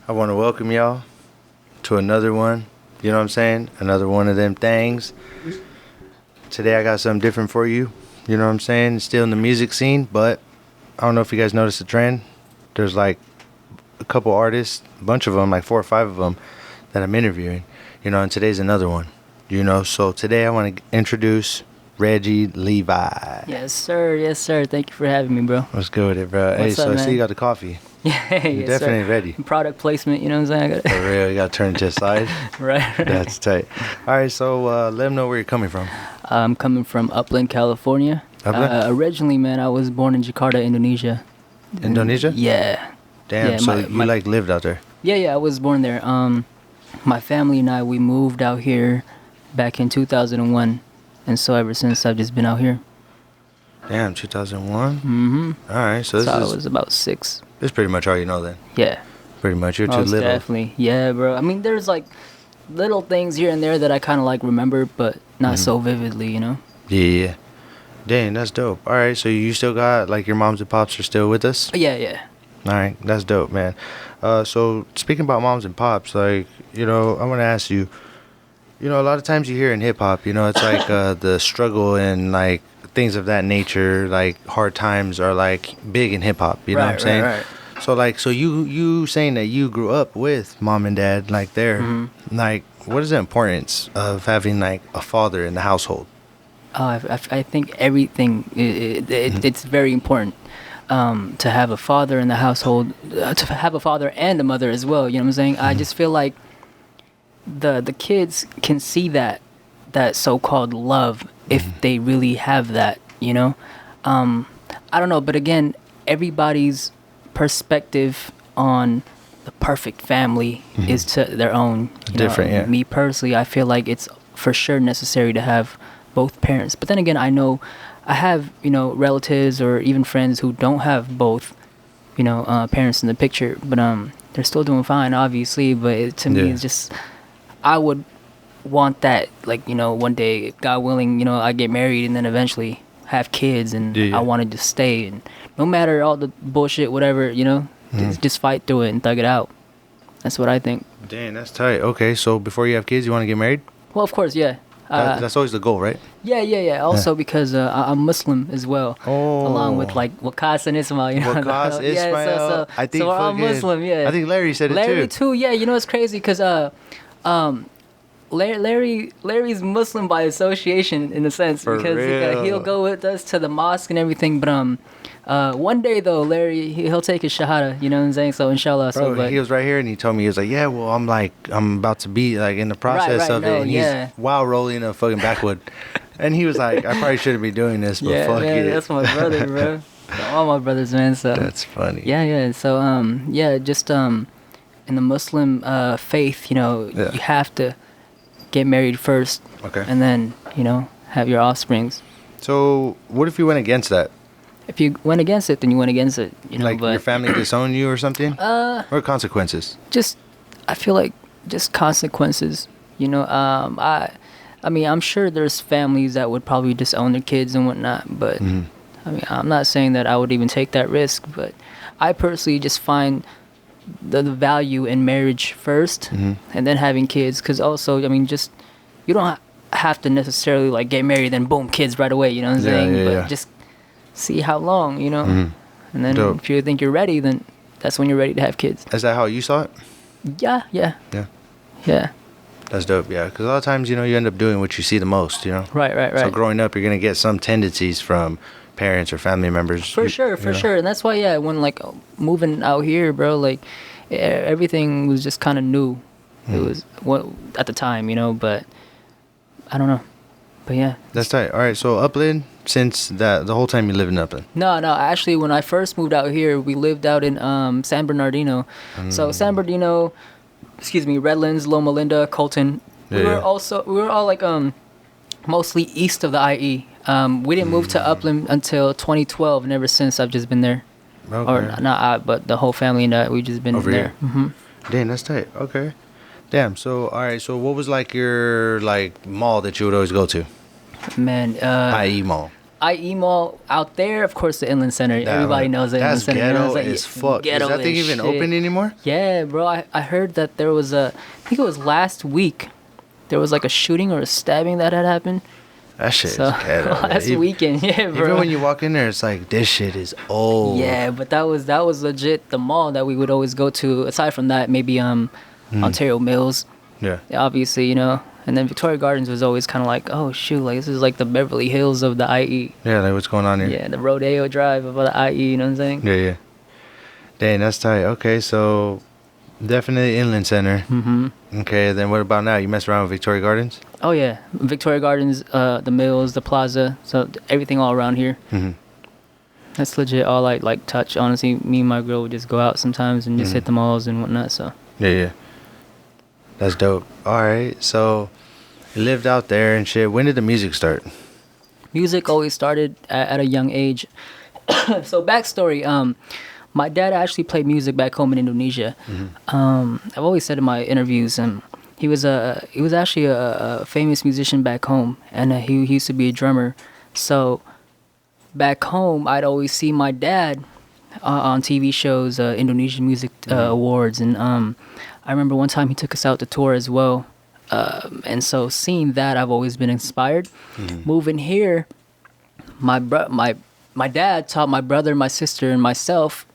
I want to welcome y'all to another one. You know what I'm saying? Another one of them things. Today I got something different for you. You know what I'm saying? Still in the music scene, but I don't know if you guys noticed the trend. There's like a couple artists, a bunch of them, like 4 or 5 of them that I'm interviewing. You know, and today's another one. You know, so today I want to introduce Regi Levi. Yes, sir. Yes, sir. Thank you for having me, bro. What's good with it, bro? What's hey, up, so I man? see you got the coffee. Yeah, You're yes, definitely sir. ready. Product placement, you know what I'm saying? For real, you got to turn it to the side. right. That's tight. All right, so let them know where you're coming from. I'm coming from Upland, California. Upland? Originally, man, I was born in Jakarta, Indonesia. Indonesia? Yeah. Damn, Yeah, so you like lived out there? Yeah, I was born there. My family and I, we moved out here back in 2001. And so ever since, I've just been out here. Damn, 2001? Mm-hmm. All right, so I this was about 6. is pretty much all you know then. Yeah. Pretty much, you're too Most little. definitely. Yeah, bro. I mean, there's like little things here and there that I kind of like remember, but not so vividly, you know? Yeah. Dang, that's dope. All right, so you still got, like, your moms and pops are still with us? Yeah. All right, that's dope, man. So speaking about moms and pops, like, you know, I want to ask you, you know, a lot of times you hear in hip-hop, you know, it's like the struggle and, like, things of that nature, like, hard times are, like, big in hip-hop, you know what I'm saying? Right. So, like, so you saying that you grew up with mom and dad, like, there, like, what is the importance of having, like, a father in the household? I think everything, it's very important to have a father in the household, to have a father and a mother as well, you know what I'm saying? I just feel like the kids can see that so-called love if they really have that, you know? I don't know, but again, everybody's perspective on the perfect family is to their own. Different, yeah. Me personally, I feel like it's for sure necessary to have both parents. But then again, I know I have, relatives or even friends who don't have both, parents in the picture, but they're still doing fine, obviously. But to me, it's just, I would want that, like, one day, God willing, I get married and then eventually have kids, and I wanted to stay, and no matter all the bullshit, whatever, just fight through it and thug it out. That's what I think. Dang, that's tight. Okay, so before you have kids, you want to get married? Well, of course, yeah. That's always the goal, right? Yeah. Also because I'm Muslim as well, along with like Waqas and Ismail. Waqas, Ismail. I think we're all Muslim. Yeah. I think Larry said it too. Larry too. Yeah. It's crazy because Larry's Muslim by association in a sense. For because real. he'll go with us to the mosque and everything. But one day though, Larry he'll take his shahada. You know what I'm saying? So inshallah. Bro, he was right here and he told me, he was like, yeah, well, I'm about to be like in the process of it. And he's while rolling a fucking backwood. And he was like, I probably shouldn't be doing this, but fuck man, it. That's my brother, bro. All my brothers, man. So that's funny. Yeah. So just in the Muslim faith, you have to get married first. Okay. And then, have your offsprings. So what if you went against that? If you went against it, then you went against it. Like but your family disowned you or something? Or consequences? I feel like just consequences. I mean, I'm sure there's families that would probably disown their kids and whatnot, but I mean, I'm not saying that I would even take that risk, but I personally just find the value in marriage first and then having kids, because also, I mean, just you don't have to necessarily like get married and boom, kids right away, you know what I'm saying? But just see how long, and then if you think you're ready, then that's when you're ready to have kids. Is that how you saw it? Yeah. That's dope, yeah. Because a lot of times, you end up doing what you see the most, Right. So growing up, you're going to get some tendencies from parents or family members. For sure. And that's why, when, like, moving out here, bro, like, everything was just kind of new. It was, at the time, but I don't know. But, yeah. That's tight. All right, so Upland, since the whole time you live in Upland? No. Actually, when I first moved out here, we lived out in San Bernardino. So San Bernardino... Redlands, Loma Linda, Colton. We were all like mostly east of the IE. We didn't move to Upland until 2012, and ever since I've just been there. Okay. Or not I, but the whole family and I, we've just been over there. Damn, that's tight. Okay. Damn. So all right. So what was like your mall that you would always go to? Man, IE mall. IE Mall out there, of course, the Inland Center. Everybody knows the Inland Center. Ghetto Like, as fuck. Ghetto Is that thing as even shit. open anymore? Yeah, bro. I heard that there was I think it was last week, there was like a shooting or a stabbing that had happened. That shit So is ghetto. last weekend, yeah, bro. Even when you walk in there, it's like, this shit is old. Yeah, but that was legit the mall that we would always go to. Aside from that, maybe Ontario Mills. Yeah. Obviously, you know. And then Victoria Gardens was always kind of like, oh shoot, like this is like the Beverly Hills of the IE. Yeah, like what's going on here? Yeah, the Rodeo Drive of the IE. You know what I'm saying? Yeah. Dang, that's tight. Okay, so definitely Inland Center. Mm-hmm. Okay, then what about now? You mess around with Victoria Gardens? Oh yeah, Victoria Gardens, the Mills, the Plaza, so everything all around here. Mm-hmm. That's legit all I like touch. Honestly, me and my girl would just go out sometimes and just hit the malls and whatnot. So Yeah. That's dope. All right, so you lived out there and shit. When did the music start? music always started at a young age. So backstory, my dad actually played music back home in Indonesia. I've always said in my interviews, he was actually a famous musician back home, and he used to be a drummer. So back home, I'd always see my dad on TV shows, Indonesian Music Awards, and I remember one time he took us out to tour as well. And so seeing that, I've always been inspired. Moving here, my dad taught my brother, my sister, and myself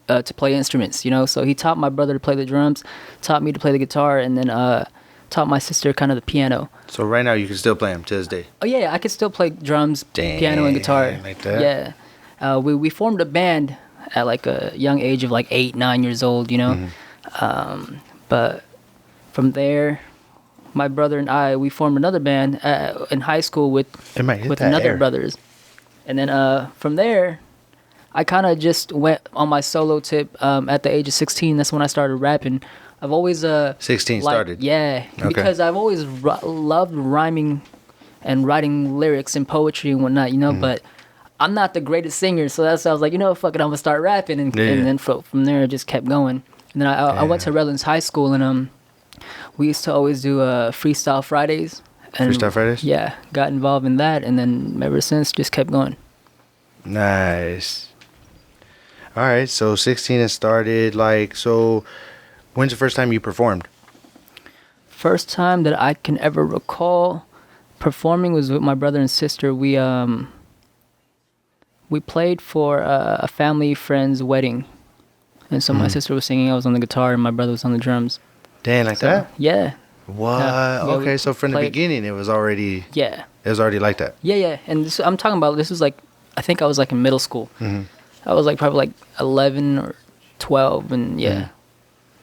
to play instruments, you know. So he taught my brother to play the drums, taught me to play the guitar, and then taught my sister kind of the piano. So right now you can still play them to this day? Oh yeah, I can still play drums, piano, and guitar. Like that? Yeah. We formed a band at like a young age of like 8-9 years old, you know. But from there, my brother and I, we formed another band in high school with another brothers. And then from there, I kind of just went on my solo tip at the age of 16. That's when I started rapping. I've always 16 started. Yeah, okay. Because I've always loved rhyming and writing lyrics and poetry and whatnot, you know. But I'm not the greatest singer, so that's why I was like, you know, fuck it, I'm gonna start rapping, and then from there it just kept going. And then I went to Redlands High School, and we used to always do Freestyle Fridays. And, Freestyle Fridays? Yeah, got involved in that, and then ever since just kept going. Nice. All right, so 16 has started. Like, so when's the first time you performed? First time that I can ever recall performing was with my brother and sister. We played for a family friend's wedding, and so my sister was singing, I was on the guitar, and my brother was on the drums. Dang, like that? Yeah. What? Yeah, okay, so from the beginning, it was already like that. Yeah. And I'm talking about, this was like, I think I was like in middle school. I was like probably like 11 or 12, and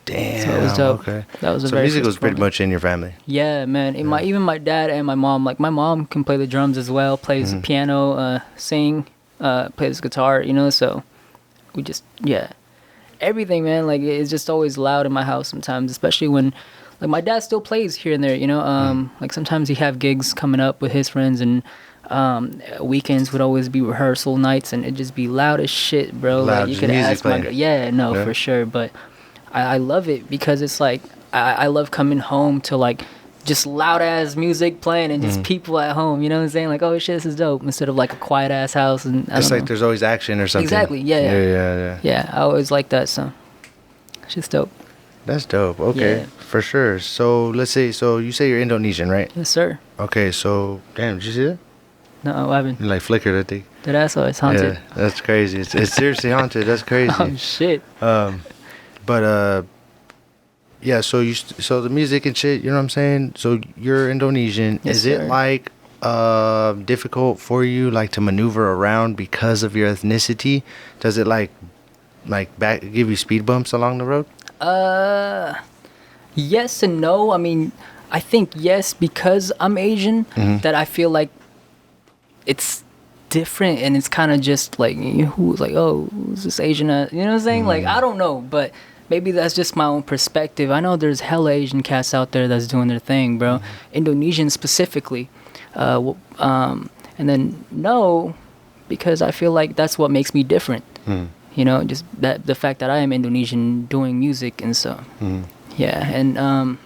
Damn. So it was dope. Okay. That was so music was pretty much in your family. Yeah, man. Even my dad and my mom. Like my mom can play the drums as well, plays the piano, sing, plays guitar. You know, so we just everything, man. Like it's just always loud in my house sometimes, especially when like my dad still plays here and there. You know, like sometimes he have gigs coming up with his friends, and weekends would always be rehearsal nights, and it'd just be loud as shit, bro. Loud, like you could ask playing. for sure, but. I love it because it's like I love coming home to like just loud ass music playing and just people at home, you know what I'm saying? Like, oh shit, this is dope, instead of like a quiet ass house. And it's like there's always action or something. Exactly. Yeah. I always like that, so it's just dope. That's dope. Okay, for sure. So let's see. So you say you're Indonesian, right? Yes, sir. Okay, so damn, did you see that? No, I haven't. You like flickered, I think. That asshole is haunted. Yeah, that's crazy. It's seriously haunted. That's crazy. Oh shit. But yeah, so so the music and shit, you know what I'm saying? So you're Indonesian. Yes, Is it sir. like difficult for you like to maneuver around because of your ethnicity? Does it like give you speed bumps along the road? Yes and no. I mean, I think yes because I'm Asian, that I feel like it's different, and it's kind of just like who's like, oh, who's this Asian at? You know what I'm saying? Like I don't know, but maybe that's just my own perspective. I know there's hella Asian cats out there that's doing their thing, bro. Indonesian specifically. And then no, because I feel like that's what makes me different. You know, just that the fact that I am Indonesian doing music, and so yeah. And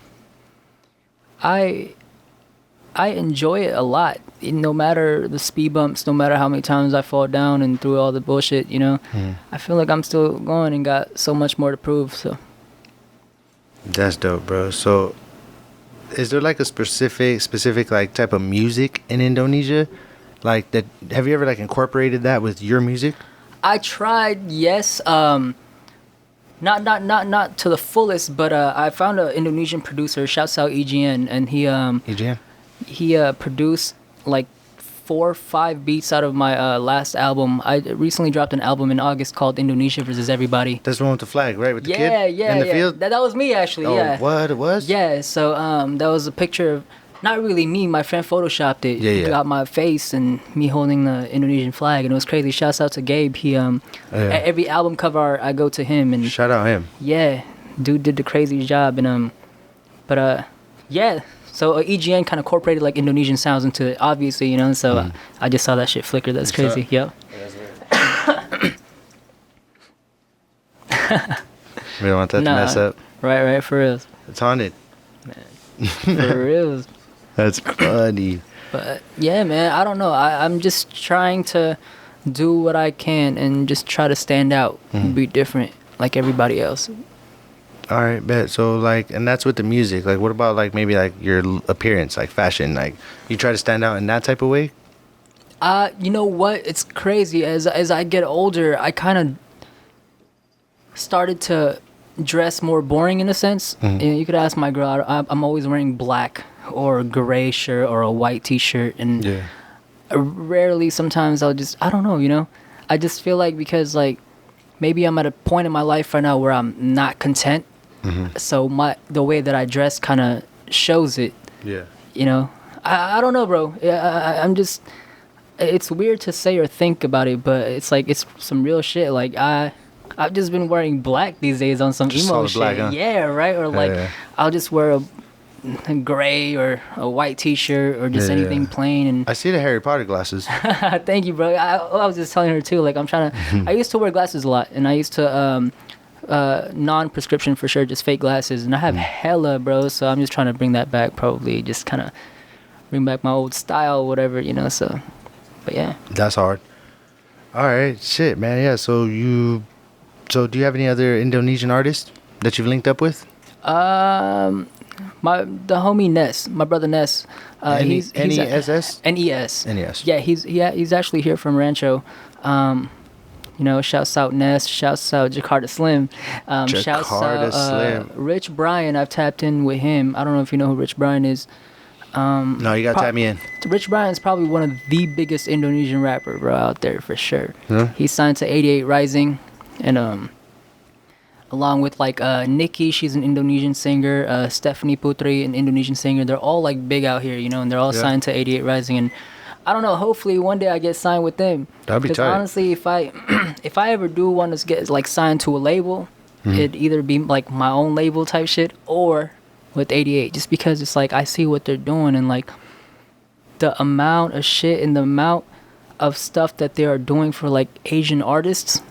I enjoy it a lot. No matter the speed bumps, no matter how many times I fall down and through all the bullshit, I feel like I'm still going and got so much more to prove. So That's dope, bro. So, is there like a specific like type of music in Indonesia, like that? Have you ever like incorporated that with your music? I tried, yes. Not to the fullest, but I found an Indonesian producer. Shouts out EGN, and EGN. he produced like 4 or 5 beats out of my last album. I recently dropped an album in August called Indonesia versus Everybody. That's the one with the flag, right? With the Yeah, kid yeah, in the yeah. field. That was me actually. Oh, Yeah. what it was? Yeah. So that was a picture of not really me. My friend photoshopped it. Yeah, yeah. Got my face and me holding the Indonesian flag, and it was crazy. Shouts out to Gabe. He every album cover art, I go to him, and Shout out him. yeah, dude did the crazy job. And yeah. So EGN kind of incorporated like Indonesian sounds into it, obviously, So I just saw that shit flicker. That's crazy. Yep. We don't want that to mess up. Right, for real. It's haunted. For real. That's funny. But yeah, man, I don't know. I'm just trying to do what I can and just try to stand out, and be different like everybody else. All right, bet. So like, and that's with the music. Like, what about like maybe like your appearance, like fashion? Like, you try to stand out in that type of way? You know what? It's crazy. As I get older, I kind of started to dress more boring in a sense. You could ask my girl. I'm always wearing black or a gray shirt or a white T-shirt, and rarely. Sometimes I don't know. I just feel like because like maybe I'm at a point in my life right now where I'm not content. So the way that I dress kind of shows it. Yeah. I don't know, bro. I'm just. It's weird to say or think about it, but it's like it's some real shit. Like I've just been wearing black these days on some Just emo solid shit. black, huh? Yeah, right. Or like I'll just wear a gray or a white T-shirt or just anything plain. And I see the Harry Potter glasses. thank you, bro. I was just telling her too. Like I'm trying to. I used to wear glasses a lot, and I used to non-prescription for sure, just fake glasses, and I have hella, bro. So I'm just trying to bring that back. Probably just kind of bring back my old style, whatever, So, but yeah. That's hard. All right, shit, man. Yeah. So do you have any other Indonesian artists that you've linked up with? The homie Ness, my brother Ness. He's NESS? NES. NES. Yeah, he's actually here from Rancho. Shouts out Ness, shouts out Jakarta Slim. Shouts out Slim. Rich Brian. I've tapped in with him. I don't know if you know who Rich Brian is. No, you gotta tap me in. Rich Brian is probably one of the biggest Indonesian rapper, bro, out there for sure. Huh? He's signed to 88 Rising, and along with like Nikki, she's an Indonesian singer. Stephanie Putri, an Indonesian singer. They're all like big out here, and they're all signed to 88 Rising. And I don't know. Hopefully, one day I get signed with them. That'd be tight. Because honestly, if I ever do want to get like signed to a label, it'd either be like my own label type shit or with 88. Just because it's like I see what they're doing and like the amount of shit and the amount of stuff that they are doing for like Asian artists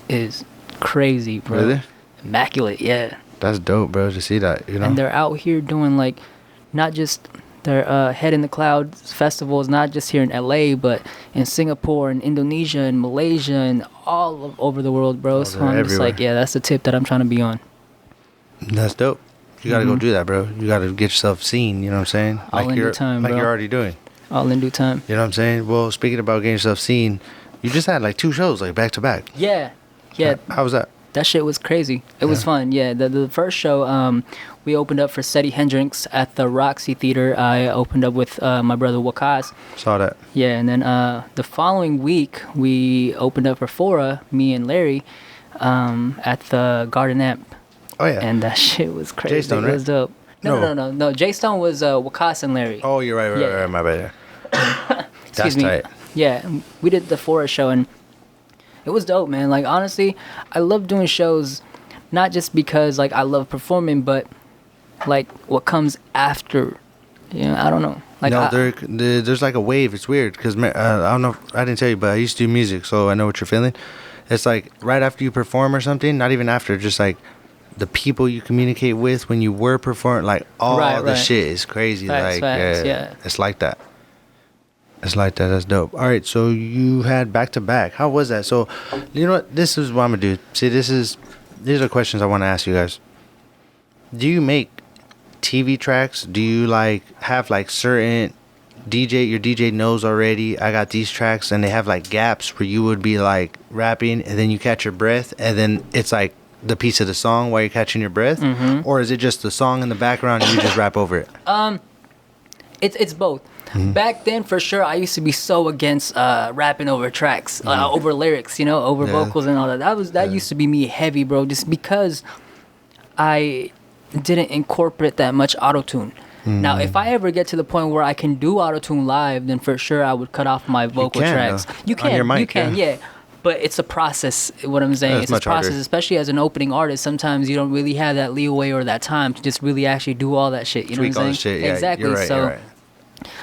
is crazy, bro. Really? Immaculate, yeah. That's dope, bro, to see that, And they're out here doing like not just their Head in the Clouds festivals, not just here in LA, but in Singapore and Indonesia and Malaysia and all over the world, bro. So I'm just like, yeah, that's the tip that I'm trying to be on. That's dope. You gotta go do that, bro. You gotta get yourself seen, you know what I'm saying? All in due time, like bro. you're already doing. All in due time. You know what I'm saying? Well, speaking about getting yourself seen, you just had like 2 shows like back to back. Yeah. How was that? That shit was crazy. It was fun. Yeah, the first show, we opened up for Seti Hendrix at the Roxy Theater. I opened up with my brother Wakas. Saw that. Yeah, and then the following week we opened up for Fora, me and Larry, at the Garden Amp. Oh yeah. And that shit was crazy. J-Stone, right? It was dope. No. J-Stone was Wakas and Larry. Oh, you're right. My bad. Excuse That's me. tight. Yeah, we did the Fora show and it was dope, man. Like honestly, I love doing shows, not just because like I love performing, but like what comes after. I don't know. Like there's like a wave. It's weird because I don't know. I didn't tell you, but I used to do music, so I know what you're feeling. It's like right after you perform or something. Not even after, just like the people you communicate with when you were performing, like all Right, the right. shit is crazy. Facts, Like, facts, yeah, yeah. it's like that. It's like that. That's dope. All right, so you had back to back. How was that? So, you know what? This is what I'm gonna do. See, these are questions I want to ask you guys. Do you make TV tracks? Do you like have like certain your DJ knows already, I got these tracks, and they have like gaps where you would be like rapping and then you catch your breath and then it's like the piece of the song while you're catching your breath? Or is it just the song in the background and you just rap over it? It's both. Back then, for sure, I used to be so against rapping over tracks, over lyrics, over vocals and all that. That used to be me heavy, bro. Just because I didn't incorporate that much autotune. Now, if I ever get to the point where I can do autotune live, then for sure I would cut off my vocal tracks. Though. You can, on your mic, yeah. But it's a process. What I'm saying, it's a process, harder. especially as an opening artist. Sometimes you don't really have that leeway or that time to just really actually do all that shit. You Tweak know what all I'm the saying? shit. Yeah, exactly. You're right, So. you're right.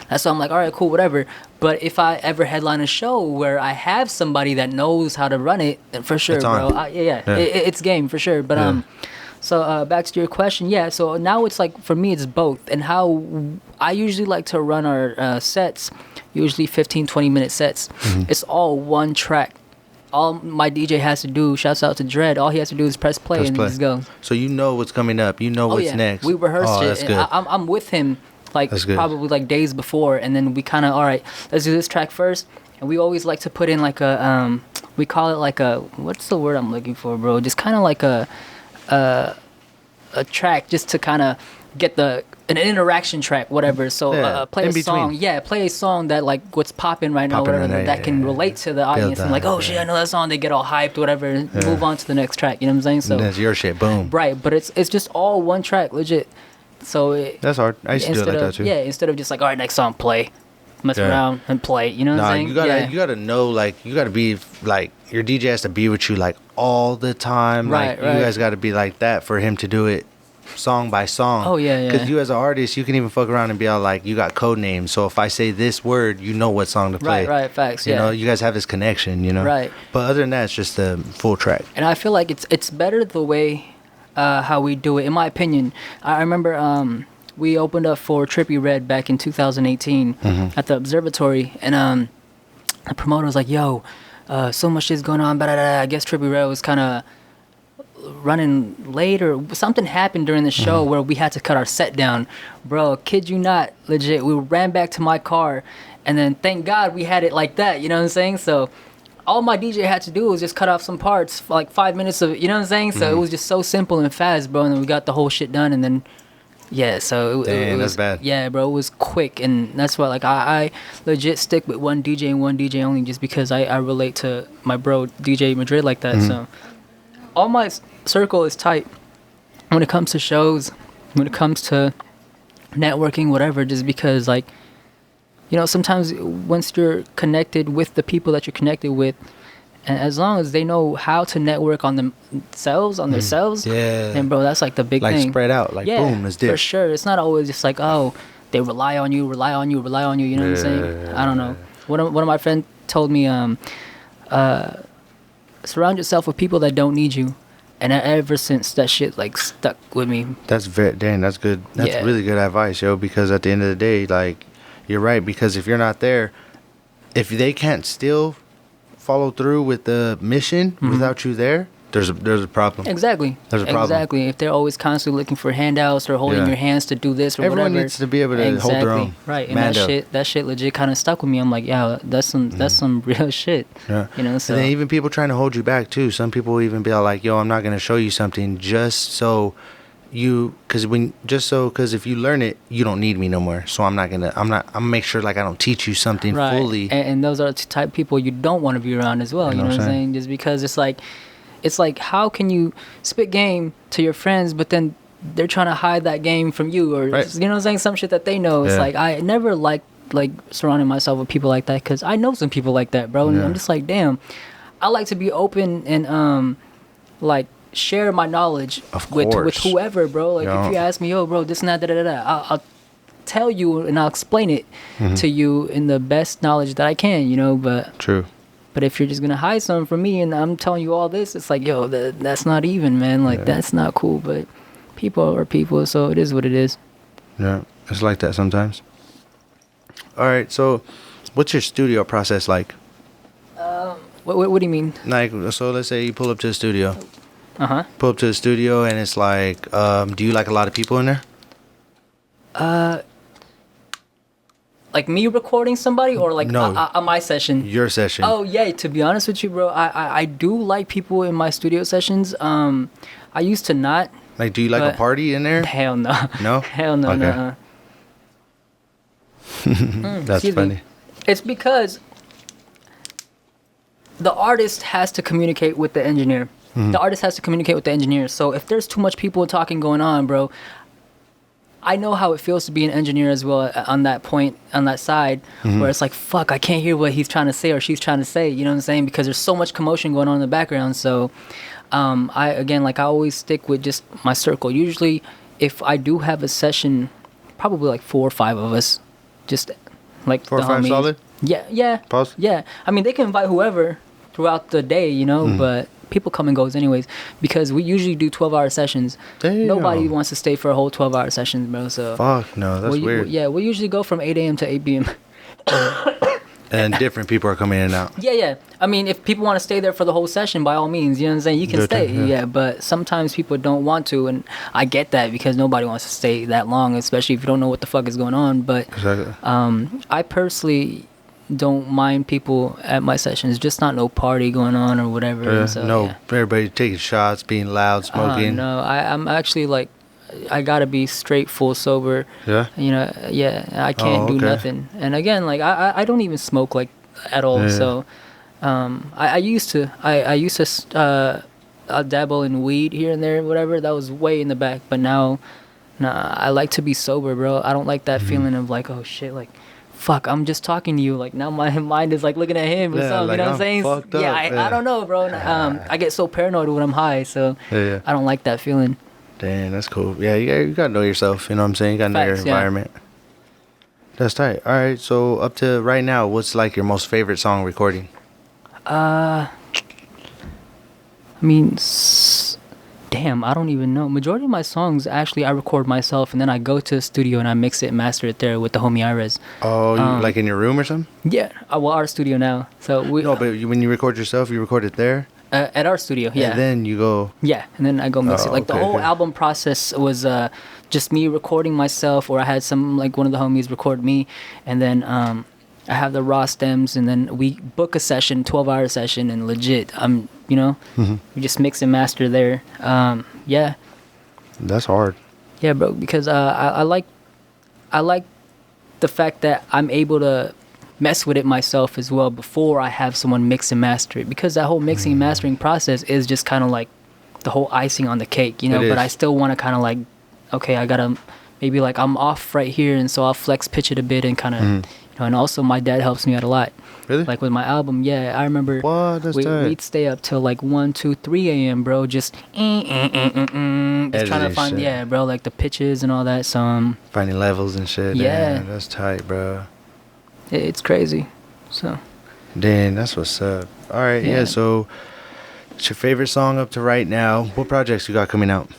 That's why I'm like, all right, cool, whatever. But if I ever headline a show where I have somebody that knows how to run it, then for sure, It's on. bro. It's game for sure. But so back to your question, yeah. So now it's like for me, it's both. And how I usually like to run our sets, usually 15, 20-minute sets. It's all one track. All my DJ has to do, shouts out to Dread, all he has to do is press play and just go. So you know what's coming up. You know what's next. We rehearsed it. That's And good. I'm with him like probably like days before, and then we kind of, all right, let's do this track first. And we always like to put in like a we call it like a, what's the word I'm looking for, bro? Just kind of like a track just to kind of get an interaction track, whatever. So play a song, play a song that like what's popping right now, whatever, that can relate to the audience. And like, oh shit, I know that song. They get all hyped, whatever, and move on to the next track. You know what I'm saying? So that's your shit. Boom. Right, but it's just all one track, legit. So that's hard. I used to do it like that too. Yeah, instead of just like, all right, next song, play, mess around and play. You know what I'm saying? You gotta know, like, you gotta be like, your DJ has to be with you like all the time. Right, like, you guys gotta be like that for him to do it song by song. Oh yeah. Because you as an artist, you can even fuck around and be all like, you got code names. So if I say this word, you know what song to play. Right, facts. You know, you guys have this connection. You know. Right. But other than that, it's just a full track. And I feel like it's better the way how we do it. In my opinion, I remember we opened up for Trippie Redd back in 2018 at the Observatory, and the promoter was like, "Yo, so much shit's going on." But I guess Trippie Redd was kind of running late, or something happened during the show where we had to cut our set down. Bro, kid you not, legit. We ran back to my car, and then thank God we had it like that. You know what I'm saying? So all my DJ had to do was just cut off some parts, for like 5 minutes of it. You know what I'm saying? So it was just so simple and fast, bro. And then we got the whole shit done, and then. Yeah, so it was that's bad. Yeah, bro, it was quick, and that's why like I legit stick with one DJ and one DJ only, just because I relate to my bro DJ Madrid like that. So all my circle is tight when it comes to shows, when it comes to networking, whatever. Just because like, you know, sometimes once you're connected with the people that you're connected with, and as long as they know how to network on themselves, then bro, that's like the big thing. Like spread out, like boom, let's do it. For sure. It's not always just like, oh, they rely on you. You know what I'm saying? I don't know. One of my friends told me, surround yourself with people that don't need you. And ever since, that shit like stuck with me. That's good. That's really good advice, yo. Because at the end of the day, like, you're right. Because if you're not there, if they can't still follow through with the mission without you there, there's a problem. Exactly. There's a problem. Exactly. If they're always constantly looking for handouts or holding your hands to do this or everyone whatever. needs to be able to hold their own. Right. And that shit legit kind of stuck with me. I'm like, yeah, that's some real shit. Yeah. You know. So and then even people trying to hold you back too. Some people will even be like, yo, I'm not gonna show you something just so because if you learn it, you don't need me no more. So I'm gonna make sure like I don't teach you something fully. And those are the type of people you don't want to be around as well. You know what I'm saying? Just because it's like how can you spit game to your friends, but then they're trying to hide that game from you, or you know what I'm saying? Some shit that they know. It's like I never like surrounding myself with people like that, because I know some people like that, bro. And I'm just like, damn, I like to be open and like share my knowledge with whoever, bro. Like if you ask me, yo, bro, this and that, I'll tell you and I'll explain it to you in the best knowledge that I can, you know. But true. But if you're just gonna hide something from me and I'm telling you all this, it's like, yo, that's not even, man. Like that's not cool. But people are people, so it is what it is. Yeah, it's like that sometimes. All right, so what's your studio process like? What do you mean? Like, so let's say you pull up to the studio. Uh-huh. Pull up to the studio, and it's like, do you like a lot of people in there? Like me recording somebody, or like No. my session? Your session. Oh yeah, to be honest with you, bro, I do like people in my studio sessions. I used to not. Like, do you like a party in there? Hell no. No? Hell no, Okay. That's funny. It's because the artist has to communicate with the engineer. The artist has to communicate with the engineer. So if there's too much people talking going on, bro, I know how it feels to be an engineer as well on that point, on that side, where it's like, fuck, I can't hear what he's trying to say or she's trying to say, you know what I'm saying? Because there's so much commotion going on in the background. So I always stick with just my circle. Usually if I do have a session, probably like 4 or 5 of us, just like 4 or 5 homies. solid? Yeah. Pause? Yeah. I mean, they can invite whoever throughout the day, you know, but people come and goes anyways, because we usually do 12-hour sessions. Damn. Nobody wants to stay for a whole 12-hour session, bro. So Fuck no, that's weird. We usually go from 8 a.m. to 8 p.m. And different people are coming in and out. Yeah. I mean, if people want to stay there for the whole session, by all means, you know what I'm saying? You can Good stay. thing, Yeah, but sometimes people don't want to, and I get that because nobody wants to stay that long, especially if you don't know what the fuck is going on. But Exactly. I personally don't mind people at my sessions, just not no party going on or whatever. Yeah, So, no, yeah. everybody taking shots, being loud, smoking. No, I'm actually like, I gotta be straight full sober. Yeah? You know, yeah, I can't do okay. nothing. And again, like I don't even smoke like at all. Yeah. So, I used to dabble in weed here and there, whatever. That was way in the back. But now, nah, I like to be sober, bro. I don't like that feeling of like, oh shit, like, fuck, I'm just talking to you. Like now my mind is like looking at him or Yeah, something. like, you know what I'm I'm saying? fucked Yeah, up. I don't know, bro. I get so paranoid when I'm high, so Yeah. I don't like that feeling. Damn, that's cool. Yeah, you gotta know yourself. You know what I'm saying? You gotta know your Facts, yeah. environment. That's tight. All right, so up to right now, what's like your most favorite song recording? I mean, damn, I don't even know. Majority of my songs, actually, I record myself, and then I go to the studio and I mix it and master it there with the homie Iris. Oh, you, like in your room or something? Yeah, well, our studio now. So we No, but when you record yourself, you record it there? at our studio, yeah. And then you go... Yeah, and then I go mix Oh, it. Like the okay, whole okay. album process was just me recording myself, or I had some, like one of the homies record me, and then I have the raw stems, and then we book a session, 12-hour session, and legit, we just mix and master there. Yeah. That's hard. Yeah, bro, because I like the fact that I'm able to mess with it myself as well before I have someone mix and master it, because that whole mixing and mastering process is just kind of like the whole icing on the cake, you know. It But is. I still want to kind of like, okay, I gotta maybe like I'm off right here, and so I'll flex pitch it a bit and kind of, and also my dad helps me out a lot. Really? Like with my album, yeah, I remember What? That's tight. we'd stay up till like 1, 2, 3 a.m., bro, just just trying to Editing find, shit. yeah, bro, like the pitches and all that. So Finding levels and shit. Yeah. Damn, that's tight, bro. it's crazy. So Damn, that's what's up. All right, yeah. Yeah. So, what's your favorite song up to right now? What projects you got coming out?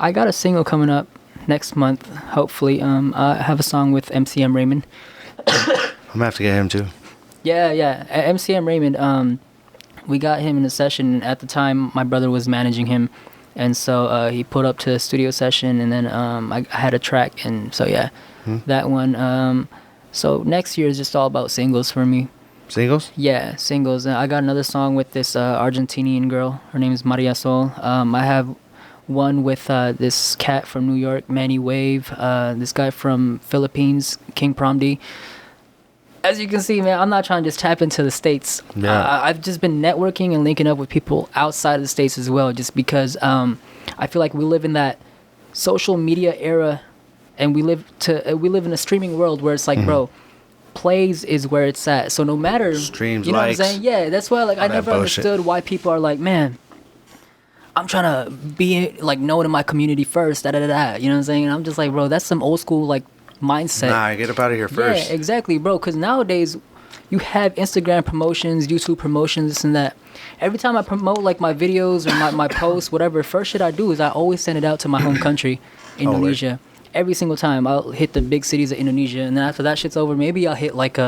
I got a single coming up next month, hopefully. I have a song with MCM Raymond. I'm gonna have to get him too. Yeah. MCM Raymond, we got him in a session. At the time, my brother was managing him. And so he put up to a studio session, and then I had a track. And so, yeah, that one. So next year is just all about singles for me. Singles? Yeah, singles. I got another song with this Argentinian girl. Her name is Maria Sol. I have one with this cat from New York, Manny Wave. This guy from Philippines, King Promdi. As you can see, man, I'm not trying to just tap into the States. Yeah. I've just been networking and linking up with people outside of the States as well, just because I feel like we live in that social media era, and we live in a streaming world where it's like, bro, plays is where it's at. So no matter Streams, you know likes. what I'm saying? Yeah, that's why like I that never bullshit. understood why people are like, man, I'm trying to be like known in my community first, da da da da. You know what I'm saying? And I'm just like, bro, that's some old school like mindset. Nah, get up out of here first. Yeah, exactly, bro. Because nowadays, you have Instagram promotions, YouTube promotions, this and that. Every time I promote like my videos or my posts, whatever, first shit I do is I always send it out to my home country, Indonesia. Every single time I'll hit the big cities of Indonesia, and then after that shit's over, maybe I'll hit like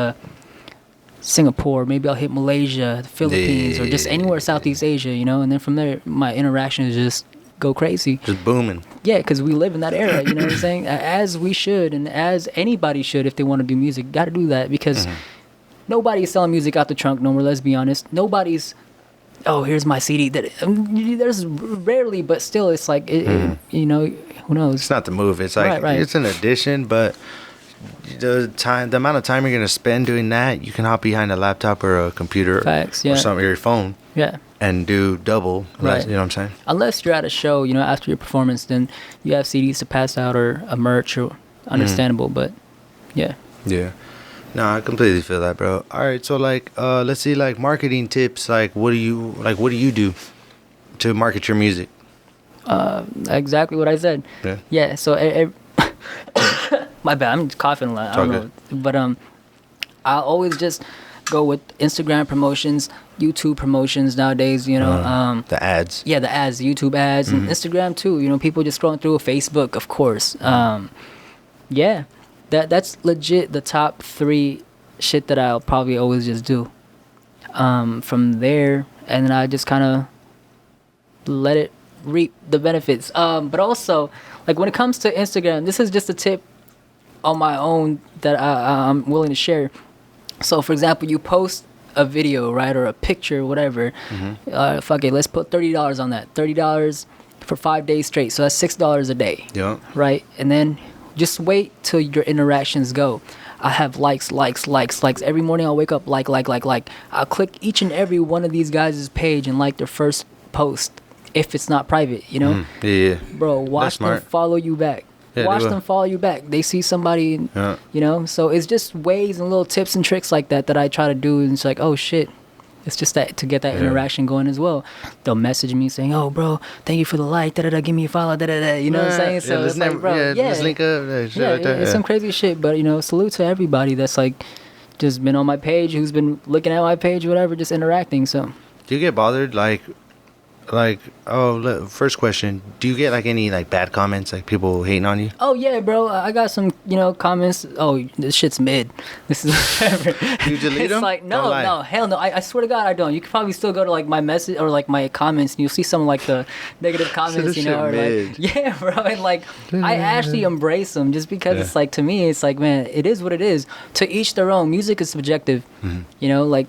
Singapore, maybe I'll hit Malaysia, the Philippines, or just anywhere Southeast Asia, you know. And then from there, my interactions just go crazy. Just booming. Yeah, because we live in that era, you know what I'm saying? As we should, and as anybody should if they want to do music. Got to do that because nobody's selling music out the trunk no more, let's be honest. Nobody's, oh, here's my CD. There's rarely, but still, it's like, you know, who knows? It's not the move. It's like, it's an addition, but the amount of time you're going to spend doing that, you can hop behind a laptop or a computer Facts, or something, or your phone. Yeah. And do double, Right. You know what I'm saying? Unless you're at a show, you know, after your performance, then you have CDs to pass out or a merch or understandable, but yeah. Yeah. No, I completely feel that, bro. All right, so like, let's see, like marketing tips. Like, what do you do to market your music? Exactly what I said. Yeah. Yeah. So, my bad. I'm coughing a lot. I don't know, but I always just go with Instagram promotions, YouTube promotions nowadays. You know, the ads. Yeah, the ads, YouTube ads, and Instagram too. You know, people just scrolling through Facebook, of course. Yeah. That's legit the top 3 shit that I'll probably always just do. From there, and then I just kind of let it reap the benefits. But also, like when it comes to Instagram, this is just a tip on my own that I'm willing to share. So, for example, you post a video, right, or a picture, whatever. Fuck it, let's put $30 on that. $30 for 5 days straight. So that's $6 a day. Yeah. Right, and then just wait till your interactions go. I have likes. Every morning I'll wake up, like. I'll click each and every one of these guys' page and like their first post, if it's not private, you know? Yeah. Bro, watch them follow you back. Yeah, watch them follow you back. They see somebody, you know? So it's just ways and little tips and tricks like that I try to do. And it's like, oh, shit. It's just that to get that interaction going as well. They'll message me saying, "Oh, bro, thank you for the like. Give me a follow. You know what I'm saying?" So it's like, bro, let's link up. It's some crazy shit. But you know, salute to everybody that's like just been on my page, who's been looking at my page, whatever, just interacting. So, do you get bothered first question, do you get like any like bad comments, like people hating on you? Oh yeah, bro, I got some, you know, comments. Oh, this shit's mid. This is whatever. You delete them? It's like no, hell no. I swear to God, I don't. You can probably still go to like my message or like my comments, and you'll see some like the negative comments, you know, or like yeah, bro, and like I actually embrace them just because it's like, to me, it's like, man, it is what it is. To each their own. Music is subjective, you know, like.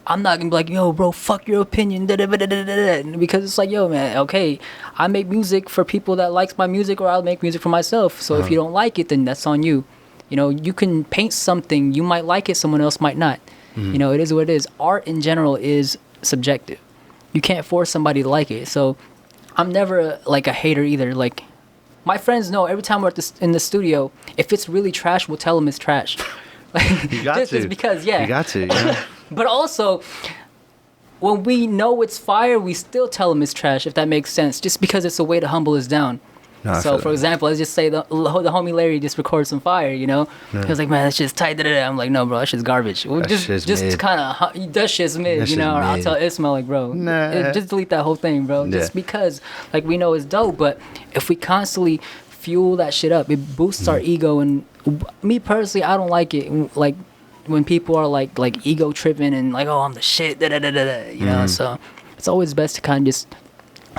I'm not gonna be like, yo, bro, fuck your opinion, because it's like, yo, man, okay, I make music for people that likes my music, or I'll make music for myself. So if you don't like it, then that's on you. You know, you can paint something, you might like it, someone else might not. You know, it is what it is. Art in general is subjective. You can't force somebody to like it. So I'm never like a hater either. Like my friends know every time we're in the studio, if it's really trash, we'll tell them it's trash. You got to. Just because, yeah. You got to, yeah. But also, when we know it's fire, we still tell them it's trash, if that makes sense, just because it's a way to humble us down. No, so, for example, let's just say the homie Larry just recorded some fire, you know? He was like, man, that's just tight. I'm like, no, bro, that shit's garbage. Well, just kind of, that shit's mid, you know? Or I'll tell Ismail, like, bro, just delete that whole thing, bro. Just because, like, we know it's dope, but if we constantly fuel that shit up, it boosts our ego. And me personally, I don't like it. Like, when people are like ego tripping and like, oh, I'm the shit, you know. So it's always best to kind of just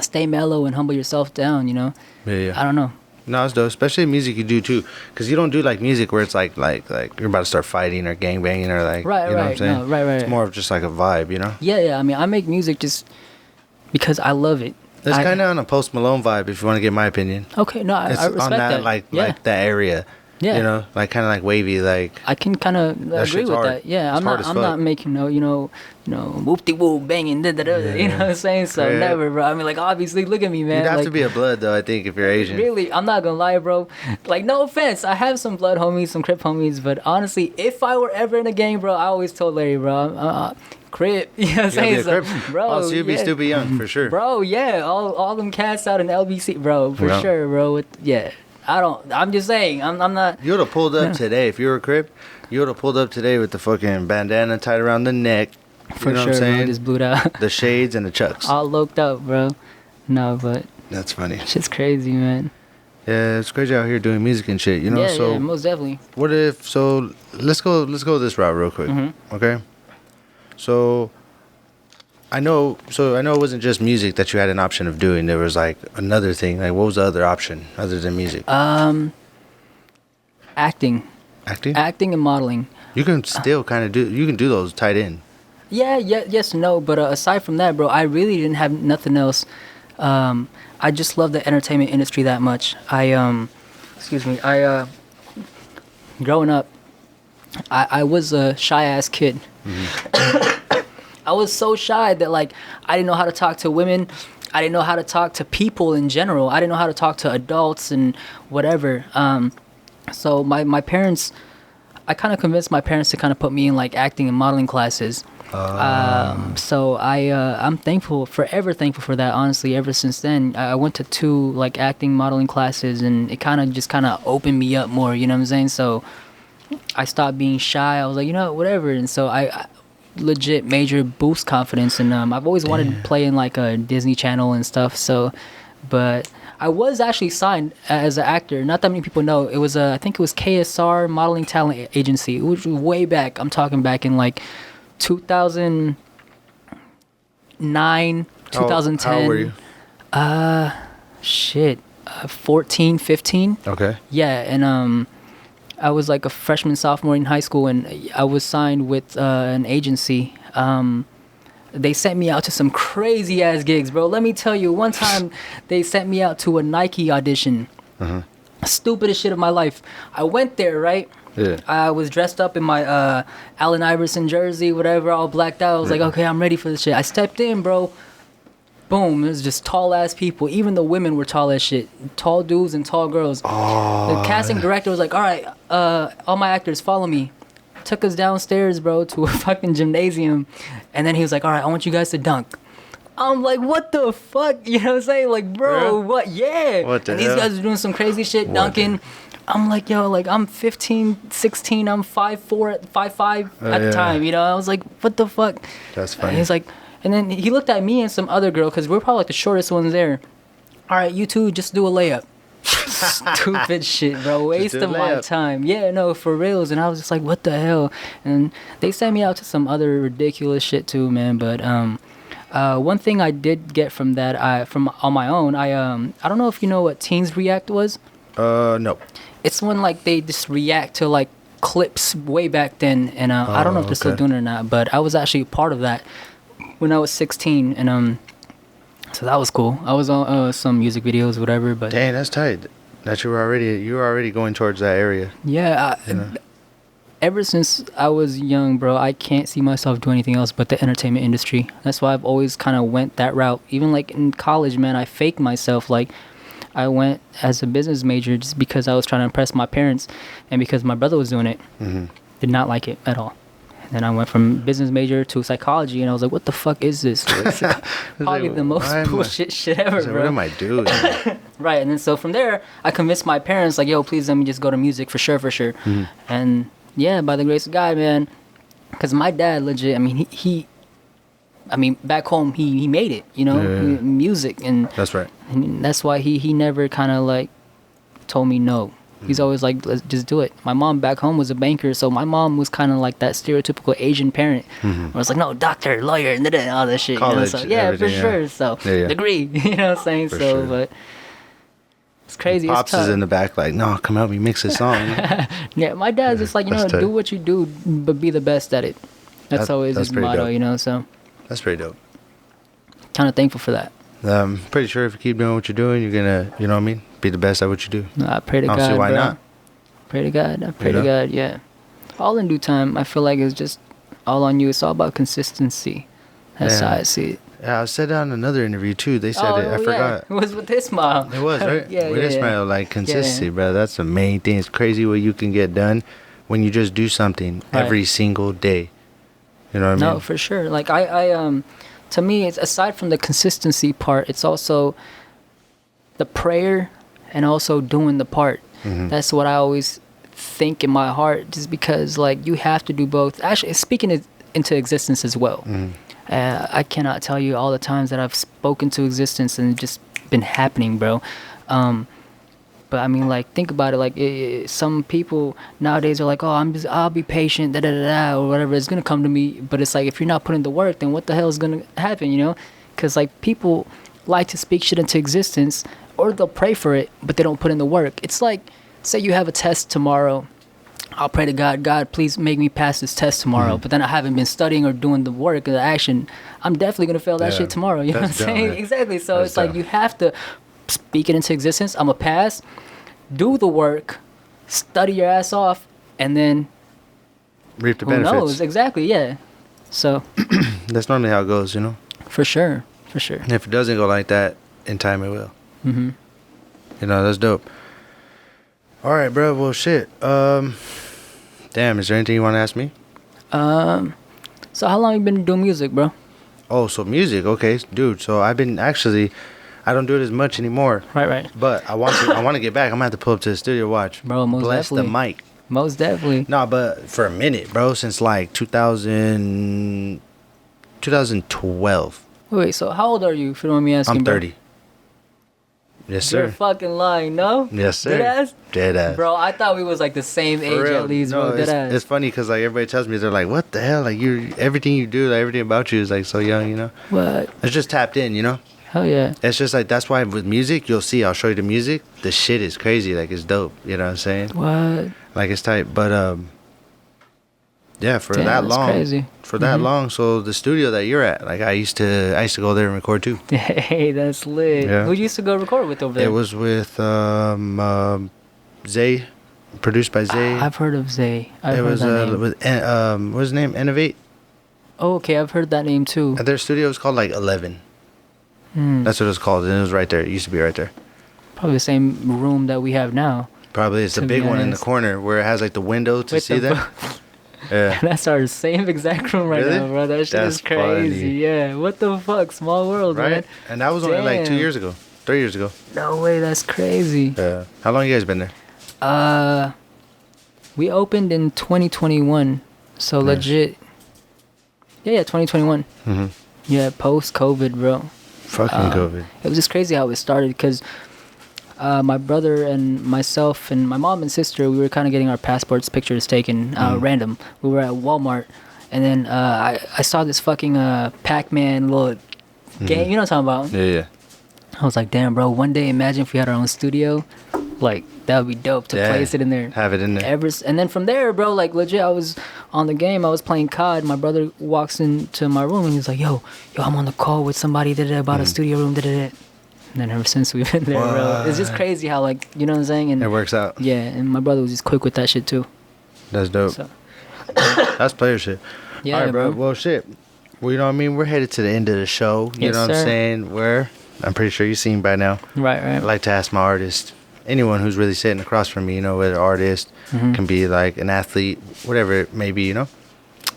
stay mellow and humble yourself down, you know. Yeah. I don't know. No, it's dope, especially music you do too, because you don't do like music where it's like you're about to start fighting or gang banging or like, you know what I'm saying? No, right. It's more of just like a vibe, you know. Yeah. I mean, I make music just because I love it. It's kind of on a Post Malone vibe, if you want to get my opinion. Okay, no, I respect on that. Like that area. Yeah, you know, like kind of like wavy, like I can kind of agree with hard. that. Yeah, I'm not making no, you know, whoop de whoop banging, you know what I'm saying? So never, bro. I mean, like obviously, look at me, man. You'd have like, to be a blood though, I think, if you're Asian. Really, I'm not gonna lie, bro. Like, no offense, I have some blood homies, some Crip homies, but honestly, if I were ever in a gang, bro, I always told Larry, bro, Crip, you know what I'm saying? So, bro, oh, so you'd be stupid young for sure, bro. Yeah, all them cats out in LBC, bro, for sure, bro. I'm just saying. I'm not. You would have pulled up today if you were a Crip. You would have pulled up today with the fucking bandana tied around the neck. For you know sure, what I'm saying? bro. Just blew out. The shades and the chucks. All loked up, bro. No, but That's funny. shit's crazy, man. Yeah, it's crazy out here doing music and shit. You know, Yeah, so yeah, most definitely. what if? So let's go this route real quick. Okay. So I know it wasn't just music that you had an option of doing. There was like another thing. Like, what was the other option other than music? Acting and modeling. You can still kind of do. You can do those tied in. Yeah, yes, no, but aside from that, bro, I really didn't have nothing else. I just love the entertainment industry that much. Growing up, I was a shy ass kid. I was so shy that like I didn't know how to talk to women. I didn't know how to talk to people in general. I didn't know how to talk to adults and whatever. So my parents, I kind of convinced my parents to kind of put me in like acting and modeling classes. So I'm forever thankful for that. Honestly, ever since then, I went to 2 like acting modeling classes, and it kind of opened me up more. You know what I'm saying? So I stopped being shy. I was like, whatever. And so I legit major boost confidence, and I've always wanted to play in like a Disney Channel and stuff. So, but I was actually signed as an actor. Not that many people know. It was I think it was KSR Modeling Talent Agency, which was way back. I'm talking back in like 2009, 2010. How old were you? 14, 15. Okay. Yeah, and I was like a freshman, sophomore in high school, and I was signed with an agency. They sent me out to some crazy ass gigs, bro. Let me tell you, one time they sent me out to a Nike audition. Stupidest shit of my life. I went there, right? Yeah. I was dressed up in my Allen Iverson jersey, whatever, all blacked out. I was like, okay, I'm ready for this shit. I stepped in, bro. Boom, it was just tall ass people. Even the women were tall as shit. Tall dudes and tall girls. The casting director was like, all right, all my actors, follow me. Took us downstairs, bro, to a fucking gymnasium. And then he was like, all right, I want you guys to dunk. I'm like, what the fuck? You know what I'm saying? Like, bro, what? Yeah. What the and hell? These guys are doing some crazy shit, dunking. I'm like, yo, like, I'm 15, 16, I'm 5'4", 5'5" at the time, you know? I was like, what the fuck? That's funny. And he's like, and then he looked at me and some other girl, because we're probably like the shortest ones there. All right, you two, just do a layup. Stupid shit, bro. Waste of my time. Yeah, no, for reals. And I was just like, what the hell? And they sent me out to some other ridiculous shit too, man. But one thing I did get from that, from on my own, I don't know if you know what Teens React was. No. It's when like they just react to like clips way back then, and I don't know if they're still doing it or not. But I was actually a part of that when I was 16, and so that was cool. I was on some music videos, whatever. But dang, that's tight. That you were already going towards that area. Yeah. Ever since I was young, bro, I can't see myself doing anything else but the entertainment industry. That's why I've always kind of went that route. Even like in college, man, I faked myself. Like I went as a business major just because I was trying to impress my parents, and because my brother was doing it. Did not like it at all. And then I went from business major to psychology, and I was like, what the fuck is this? It's probably the most bullshit shit ever, bro. What am I doing? Right, and then so from there, I convinced my parents, like, yo, please let me just go to music for sure. And yeah, by the grace of God, man, because my dad legit, I mean, he back home, he made it, you know, music. And that's right. And that's why he never kind of like told me no. He's always like, let's just do it. My mom back home was a banker, so my mom was kind of like that stereotypical Asian parent. Where it's like, no, doctor, lawyer, and all that shit. College, you know? So, yeah, for sure. So degree, you know what I'm saying? For sure. But it's crazy. Pops it's is in the back like, no, come help me mix this song. Yeah, my dad's just like, do what you do, but be the best at it. That's always his motto, dope. You know. So that's pretty dope. Kind of thankful for that. I'm pretty sure if you keep doing what you're doing, you're gonna, you know what I mean, be the best at what you do. No, I pray to God, see why bro. not. Pray to God. I pray to God. Yeah, all in due time. I feel like it's just all on you. It's all about consistency. That's how I see it. Yeah, I said that in another interview too. They said it. I forgot. It was with this mom. It was, right? With this smile, like consistency, bro. That's the main thing. It's crazy what you can get done when you just do something every single day. You know what I mean? No, for sure. Like I to me, it's aside from the consistency part, it's also the prayer and also doing the part. That's what I always think in my heart, just because like you have to do both. Actually, speaking it into existence as well. I cannot tell you all the times that I've spoken to existence and just been happening, bro. But I mean, like, think about it. Like, some people nowadays are like, "Oh, I'll be patient, da da da da," or whatever. It's gonna come to me. But it's like, if you're not putting the work, then what the hell is gonna happen? You know? Because like people like to speak shit into existence, or they'll pray for it, but they don't put in the work. It's like, say you have a test tomorrow. I'll pray to God, God, please make me pass this test tomorrow. But then I haven't been studying or doing the work or the action. I'm definitely gonna fail that shit tomorrow. You know what I'm saying? Man. Exactly. So That's it's like dumb. you have to speak it into existence. I'm a pass. Do the work, study your ass off, and then Reap the who benefits. knows? Exactly. Yeah. So That's normally how it goes, you know. for sure. And if it doesn't go like that, in time it will. You know, that's dope. All right, bro. Well, shit. Damn. Is there anything you want to ask me? So how long you been doing music, bro? Oh, so music. Okay, dude. So I've been actually, I don't do it as much anymore. Right. But I want to. I want to get back. I'm gonna have to pull up to the studio. Watch. Bro, most Bless definitely. the mic. Most definitely. No, but for a minute, bro. Since like 2012. Wait, so how old are you, if you don't mind me asking? I'm bro? 30. Yes, You're sir. fucking lying, no? Yes, sir. Deadass? Deadass. Bro, I thought we was like the same For age real. at least, No, bro. Deadass. it's funny because like everybody tells me, they're like, "What the hell? Like everything you do, like everything about you is like so young, you know." What? It's just tapped in, you know. Hell yeah. It's just like that's why with music, you'll see. I'll show you the music. The shit is crazy. Like it's dope. You know what I'm saying? What? Like it's tight. But yeah, for Damn, that that's long, crazy. for that long. So the studio that you're at, like I used to go there and record too. Hey, that's lit. Yeah. Who you used to go record with over there? It was with Zay, produced by Zay. I've heard of Zay. I've It heard was that name. with what's his name? Innovate. Oh, okay, I've heard that name too. Their studio was called like 11. That's what it was called, and it was right there. It used to be right there. Probably the same room that we have now. Probably it's the To big be one in the honest. corner where it has like the window to With see the that. Yeah. That's our same exact room right Really? now, bro. That shit That's is crazy. funny. Yeah. What the fuck? Small world, man. Right? And that was only like 2 Damn. years ago. 3 years ago. No way. That's crazy. Yeah. How long you guys been there? We opened in 2021, so Nice. legit. Yeah, 2021. Mm-hmm. Yeah, post COVID, bro. Fucking COVID. It was just crazy how it started because my brother and myself and my mom and sister, we were kind of getting our passports pictures taken random. We were at Walmart, and then I saw this fucking Pac-Man little game. You know what I'm talking about? Yeah. I was like, damn, bro. One day, imagine if we had our own studio. Like, that would be dope to Yeah. place it in there. Have it in there. And then from there, bro, like legit, I was on the game. I was playing COD. My brother walks into my room and he's like, "Yo, I'm on the call with somebody about a studio room." And then ever since we've been there, bro, it's just crazy how like you know what I'm saying. And It works out. yeah, and my brother was just quick with that shit too. That's dope. So That's player shit. yeah, All right, bro. bro. Well, shit. Well, you know what I mean? We're headed to the end of the show. You Yes, know what I'm sir. saying? I'm pretty sure you've seen by now. Right. I like to ask my artist, anyone who's really sitting across from me, you know, whether artist, can be like an athlete, whatever it may be, you know.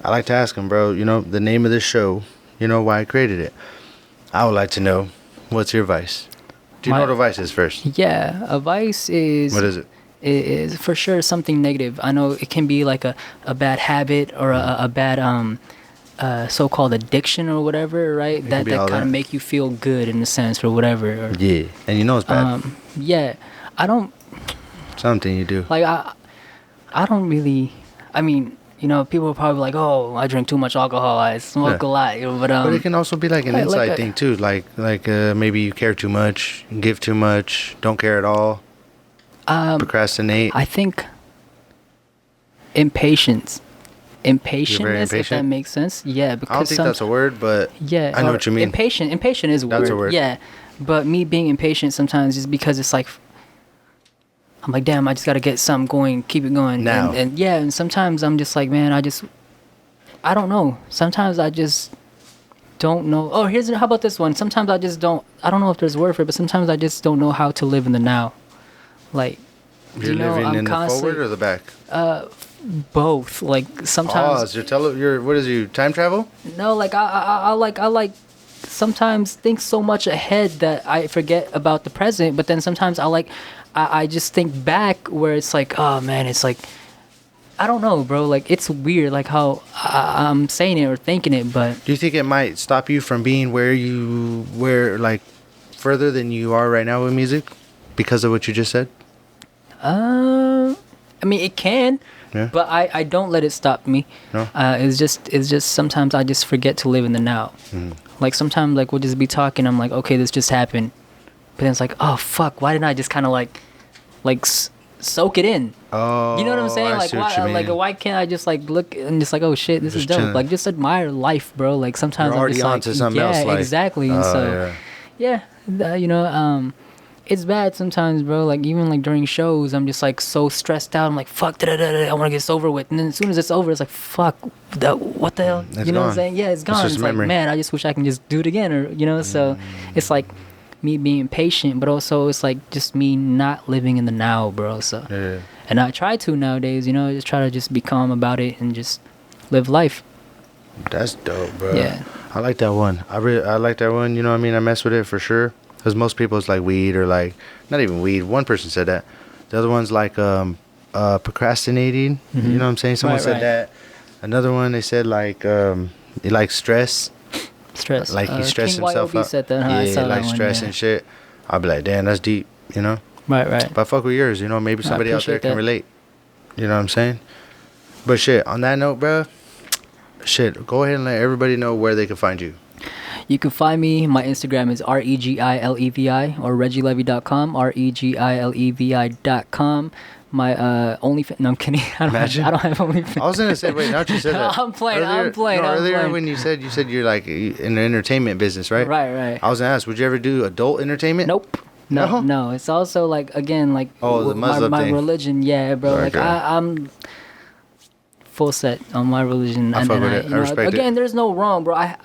I like to ask them, bro, you know, the name of this show, you know, why I created it. I would like to know, what's your vice? Do you know what a vice is first? Yeah, a vice is. What is it? Is for sure something negative. I know it can be like a bad habit or a bad so-called addiction or whatever, right? can That be all kind of that. make you feel good in a sense or whatever. Or, Yeah. And you know it's bad. yeah, I don't Something you do. like. I don't really. I mean, you know, people are probably like, "Oh, I drink too much alcohol. I smoke Yeah. a lot." You know, but But it can also be like an like inside a- thing too. Like maybe you care too much, give too much, don't care at all, procrastinate. I think impatience. Impatientness, if that impatient? makes sense. Yeah, because I don't think that's a word, but yeah, I know or what you mean. Impatient is a word. That's a word. Yeah, but me being impatient sometimes is because it's like I'm like, damn, I just gotta get something going, keep it going. Now. And yeah, and sometimes I'm just like, man, I don't know. Sometimes I just don't know. Oh, how about this one? Sometimes I don't know if there's a word for it, but sometimes I just don't know how to live in the now. Like, You're living in the forward or the back? both. Like sometimes Pause. What is you time travel? no, like I like sometimes think so much ahead that I forget about the present. But then sometimes I just think back where it's like, oh man, it's like, I don't know, bro. Like, it's weird, like how I'm saying it or thinking it, but Do you think it might stop you from being like further than you are right now with music because of what you just said? I mean, it can, Yeah. but I don't let it stop me. No? It's just sometimes I just forget to live in the now. Like sometimes like we'll just be talking, I'm like, okay, this just happened, but then it's like, oh fuck, why didn't I just kind of like soak it in? Oh, You know what I'm saying? I Like see what you why, like mean. why can't I just like look and just like, oh shit, this is Just dope. chilling. Like just admire life, bro. Like sometimes You're I'm already just on like, to something yeah, else, like- exactly. And Oh, so it's bad sometimes, bro. Like even like during shows, I'm just like so stressed out. I'm like, fuck, I want to get this over with. And then as soon as it's over, it's like, fuck, what the hell? It's You know what I'm gone. saying? Yeah, it's gone. just It's like, memory. man, I just wish I can just do it again, or you know. So it's like me being patient, but also it's like just me not living in the now, bro. So Yeah. and I try to nowadays, you know, just try to just be calm about it and just live life. That's dope, bro. Yeah. I like that one. I like that one. You know what I mean? I mess with it for sure. Because most people, it's like weed or like, not even weed. One person said that. The other one's like procrastinating. You know what I'm saying? Someone Right, said right. that. Another one, they said like, you like stress. Stress. Like he stressed King himself YOB out. said that, huh? I Yeah, saw like that one, stress yeah. and shit. I'll be like, damn, that's deep, you know? Right, right. But I fuck with yours, you know? Maybe I somebody out there appreciate can that. relate. You know what I'm saying? But shit, on that note, bro, shit, go ahead and let everybody know where they can find you. You can find me. My Instagram is RegiLevi or RegiLevi.com. RegiLevi.com. My OnlyFans. No, I'm kidding. Imagine. I don't have OnlyFans. I was gonna say, wait, now that you said that. I'm playing. Earlier, I'm playing. No, I'm earlier playing. when you said you're like in the entertainment business, right? Right, right. I was gonna ask, would you ever do adult entertainment? Nope. No, No? no. It's also like again, like Oh, the Muslim my thing. religion. Yeah, bro. Like Okay. I'm full set on my religion. I fuck with it. you I know, respect it. again, there's no wrong, bro. I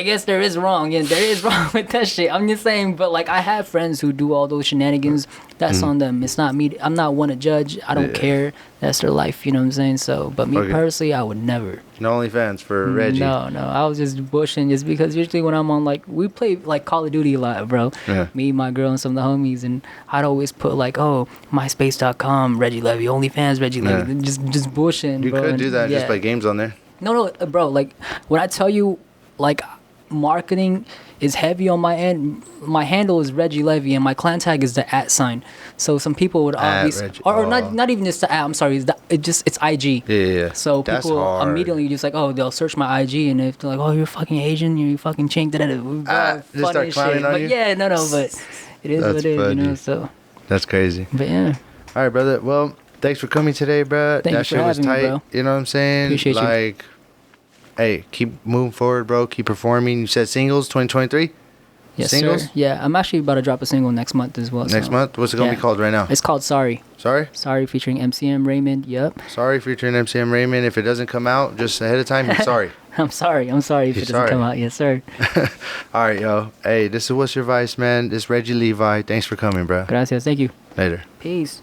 guess there is wrong. Yeah, there is wrong with that shit. I'm just saying, but like I have friends who do all those shenanigans. That's on them. It's not me. I'm not one to judge. I don't Mm-hmm. Yeah. care. That's their life. You know what I'm saying? So, but me Fuck it. personally, I would never. No OnlyFans for Reggie. No. I was just bushing just because usually when I'm on like we play like Call of Duty a lot, bro. Yeah. Me, my girl, and some of the homies, and I'd always put like, oh, MySpace.com, Regi Levi, OnlyFans, Regi Levi, Yeah. just bushing. You bro. could And do that and just yeah. play games on there. No, bro. Like when I tell you, like marketing is heavy on my end. My handle is Regi Levi, and my clan tag is the @ sign. So some people would obviously, Regi- or oh. not even just the @. I'm sorry. It's IG. Yeah. So That's people hard. immediately just like, oh, they'll search my IG, and if they're like, oh, you're fucking Asian, you fucking chink, Just start clowning on But you? yeah, no, but it is That's what it is, you know. funny. So, That's crazy. but yeah, All right, brother. Well, thanks for coming today, bro. Thank you That for shit was having me, tight. bro. You know what I'm saying? Appreciate you. Like, hey, keep moving forward, bro. Keep performing. You said singles 2023? yes, Singles? sir. Yeah, I'm actually about to drop a single next month as well. Next so- month? What's it going to yeah. be called right now? It's called Sorry. Sorry? Sorry, featuring MCM Raymond. Yep. Sorry featuring MCM Raymond. If it doesn't come out just ahead of time, you're sorry. I'm sorry if You're it doesn't sorry. come out. Yes, sir. All right, yo. Hey, this is What's Your Vice, man. This is Regi Levi. Thanks for coming, bro. Gracias. Thank you. Later. Peace.